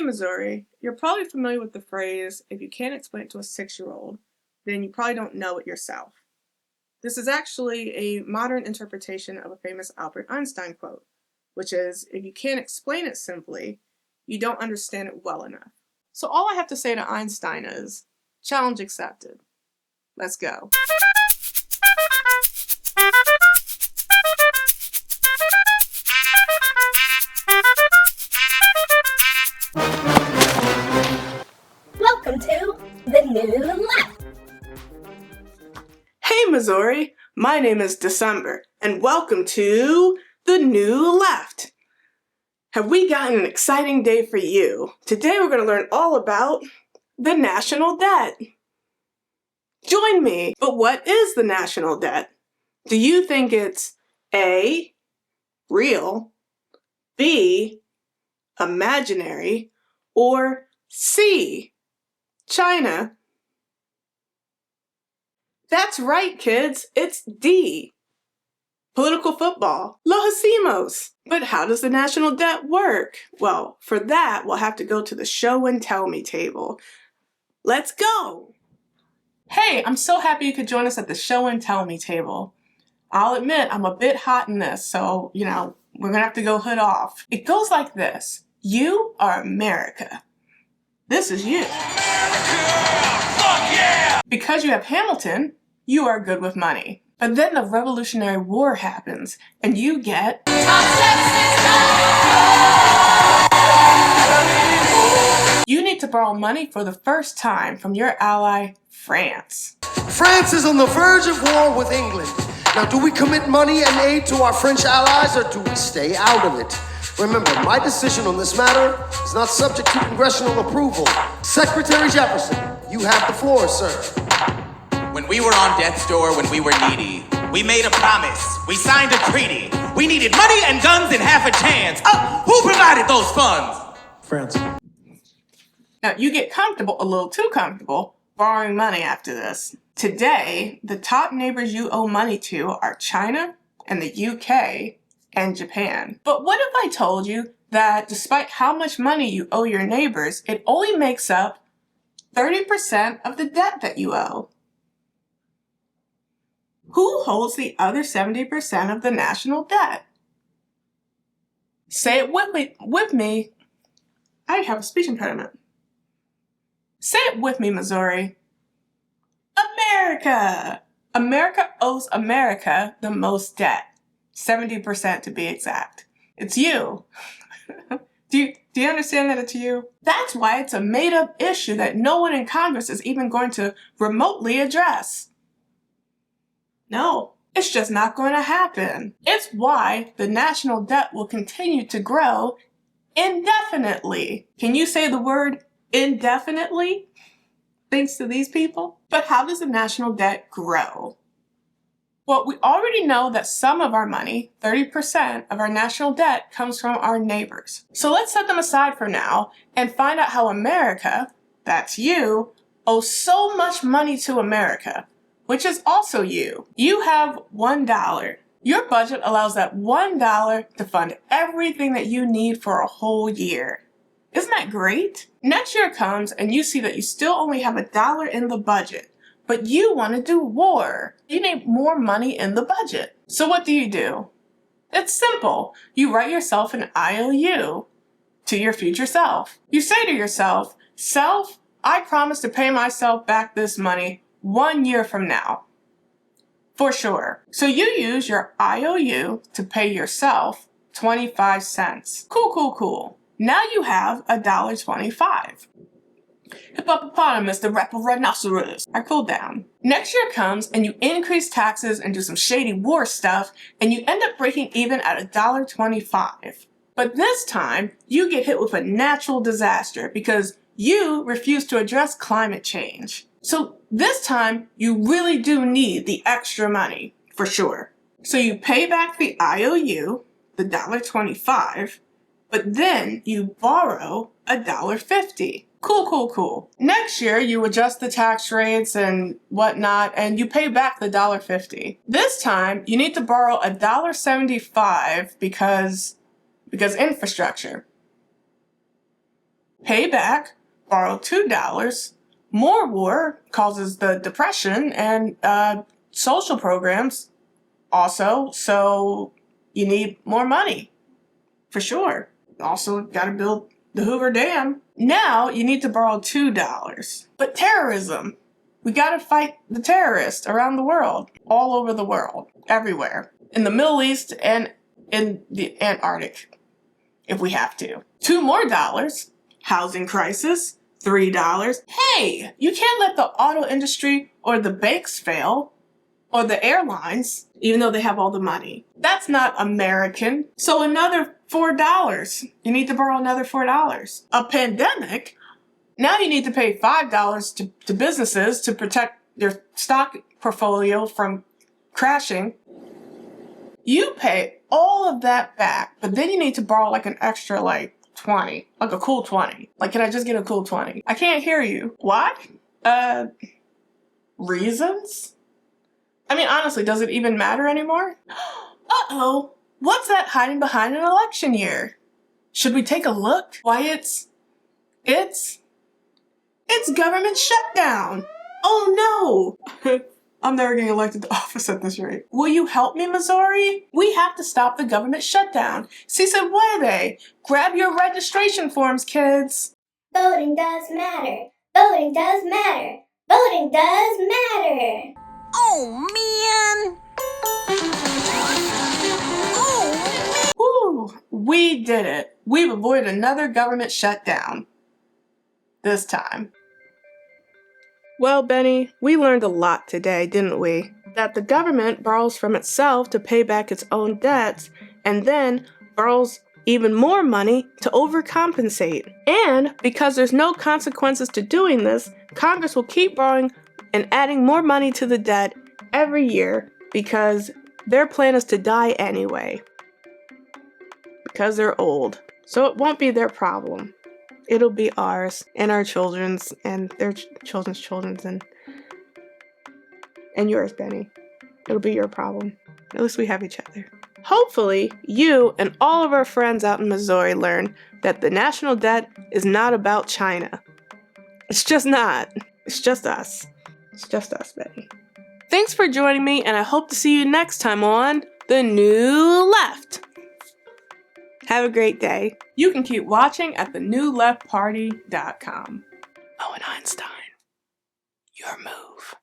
Hey, Missouri, you're probably familiar with the phrase, if you can't explain it to a 6-year-old, then you probably don't know it yourself. This is actually a modern interpretation of a famous Albert Einstein quote, which is, if you can't explain it simply, you don't understand it well enough. So all I have to say to Einstein is, challenge accepted. Let's go. Welcome to the New Left. Hey, Missouri, my name is December, and welcome to the New Left. Have we got an exciting day for you? Today we're going to learn all about the national debt. Join me. But what is the national debt? Do you think it's A, real, B, imaginary, or C, China? That's right, kids. It's D, political football. Los hacemos. But how does the national debt work? Well, for that, we'll have to go to the show and tell me table. Let's go. Hey, I'm so happy you could join us at the show and tell me table. I'll admit I'm a bit hot in this, so, we're gonna have to go hood off. It goes like this. You are America. This is you. Fuck yeah! Because you have Hamilton, you are good with money. But then the Revolutionary War happens, and you get... You need to borrow money for the first time from your ally, France. France is on the verge of war with England. Now, do we commit money and aid to our French allies, or do we stay out of it? Remember, my decision on this matter is not subject to congressional approval. Secretary Jefferson, you have the floor, sir. When we were on death's door, when we were needy, we made a promise. We signed a treaty. We needed money and guns and half a chance. Who provided those funds? France. Now, you get comfortable, a little too comfortable, borrowing money after this. Today, the top neighbors you owe money to are China and the UK and Japan. But what if I told you that despite how much money you owe your neighbors, it only makes up 30% of the debt that you owe? Who holds the other 70% of the national debt? Say it with me. I have a speech impediment. Say it with me, Missouri. America! America owes America the most debt. 70% to be exact. It's you. Do you understand that it's you? That's why it's a made-up issue that no one in Congress is even going to remotely address. No, it's just not going to happen. It's why the national debt will continue to grow indefinitely. Can you say the word indefinitely? Thanks to these people. But how does the national debt grow? Well, we already know that some of our money, 30% of our national debt, comes from our neighbors. So let's set them aside for now and find out how America, that's you, owes so much money to America, which is also you. You have $1. Your budget allows that $1 to fund everything that you need for a whole year. Isn't that great? Next year comes and you see that you still only have $1 in the budget, but you want to do war. You need more money in the budget. So what do? It's simple. You write yourself an IOU to your future self. You say to yourself, self, I promise to pay myself back this money 1 year from now. For sure. So you use your IOU to pay yourself 25 cents. Cool. Now you have $1.25. Hippopotamus, the rapper rhinoceros. I cooled down. Next year comes and you increase taxes and do some shady war stuff and you end up breaking even at $1.25. But this time you get hit with a natural disaster because you refuse to address climate change. So this time you really do need the extra money, for sure. So you pay back the IOU, the $1.25, but then you borrow $1.50. Cool. Next year, you adjust the tax rates and whatnot, and you pay back the $1.50. This time, you need to borrow $1.75 because infrastructure. pay back, borrow $2. More war causes the depression and social programs also, so you need more money, for sure. Also, got to build the Hoover Dam. Now you need to borrow $2. But terrorism, we got to fight the terrorists around the world, all over the world, everywhere. In the Middle East and in the Antarctic, if we have to. $2 more. Housing crisis, $3. Hey, you can't let the auto industry or the banks fail, or the airlines, even though they have all the money. That's not American. So another $4. You need to borrow another $4. A pandemic, now you need to pay $5 to businesses to protect their stock portfolio from crashing. You pay all of that back, but then you need to borrow like an extra 20, like a cool 20. Like, can I just get a cool 20? I can't hear you. Why? Reasons? I mean, honestly, does it even matter anymore? Uh-oh, what's that hiding behind an election year? Should we take a look? Why, it's government shutdown. Oh no! I'm never getting elected to office at this rate. Will you help me, Missouri? We have to stop the government shutdown. Si se puede. Grab your registration forms, kids. Voting does matter. Voting does matter. Voting does matter. Oh, man. Woo! We did it. We've avoided another government shutdown. This time. Well, Benny, we learned a lot today, didn't we? That the government borrows from itself to pay back its own debts, and then borrows even more money to overcompensate. And because there's no consequences to doing this, Congress will keep borrowing and adding more money to the debt every year because their plan is to die anyway. Because they're old. So it won't be their problem. It'll be ours and our children's and their children's children's and yours, Benny. It'll be your problem. At least we have each other. Hopefully, you and all of our friends out in Missouri learn that the national debt is not about China. It's just not. It's just us. It's just us, Benny. Thanks for joining me, and I hope to see you next time on The New Left. Have a great day. You can keep watching at thenewleftparty.com. Owen Einstein, your move.